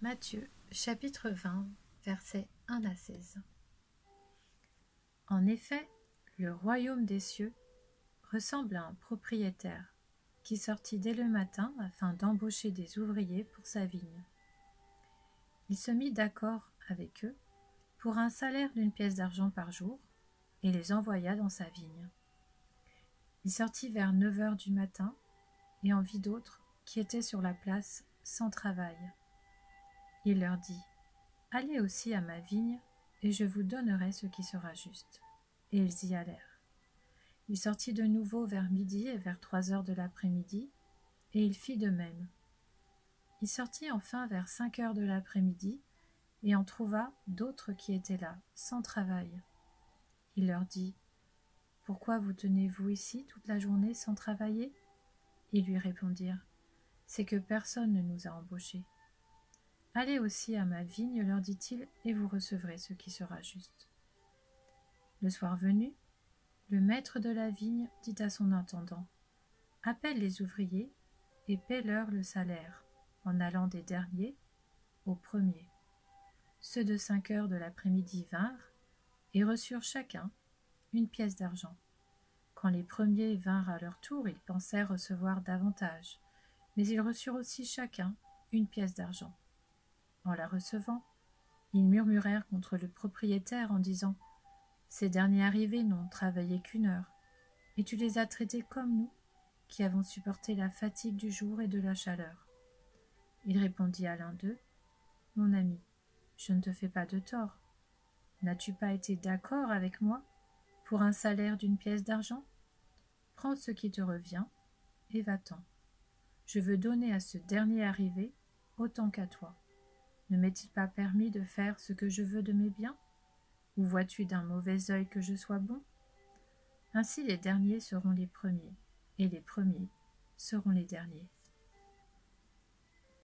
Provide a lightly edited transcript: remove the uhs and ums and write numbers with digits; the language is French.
Matthieu, chapitre 20, versets 1 à 16. En effet, le royaume des cieux ressemble à un propriétaire qui sortit dès le matin afin d'embaucher des ouvriers pour sa vigne. Il se mit d'accord avec eux pour un salaire d'1 pièce d'argent par jour et les envoya dans sa vigne. Il sortit vers 9 heures du matin et en vit d'autres qui étaient sur la place sans travail. Il leur dit : « Allez aussi à ma vigne, et je vous donnerai ce qui sera juste. » Et ils y allèrent. Il sortit de nouveau vers midi et vers 3 heures de l'après-midi, et il fit de même. Il sortit enfin vers 5 heures de l'après-midi, et en trouva d'autres qui étaient là, sans travail. Il leur dit : « Pourquoi vous tenez-vous ici toute la journée sans travailler ?» Ils lui répondirent : « C'est que personne ne nous a embauchés. » « Allez aussi à ma vigne, leur dit-il, et vous recevrez ce qui sera juste. » Le soir venu, le maître de la vigne dit à son intendant : « Appelle les ouvriers et paie-leur le salaire, en allant des derniers aux premiers. » Ceux de 5 heures de l'après-midi vinrent et reçurent chacun 1 pièce d'argent. Quand les premiers vinrent à leur tour, ils pensèrent recevoir davantage, mais ils reçurent aussi chacun 1 pièce d'argent. En la recevant, ils murmurèrent contre le propriétaire en disant : « Ces derniers arrivés n'ont travaillé qu'1 heure, et tu les as traités comme nous, qui avons supporté la fatigue du jour et de la chaleur. » Il répondit à l'un d'eux : « Mon ami, je ne te fais pas de tort. N'as-tu pas été d'accord avec moi pour un salaire d'1 pièce d'argent ? Prends ce qui te revient et va-t'en. Je veux donner à ce dernier arrivé autant qu'à toi. Ne m'est-il pas permis de faire ce que je veux de mes biens ? Ou vois-tu d'un mauvais œil que je sois bon ? Ainsi les derniers seront les premiers, et les premiers seront les derniers. »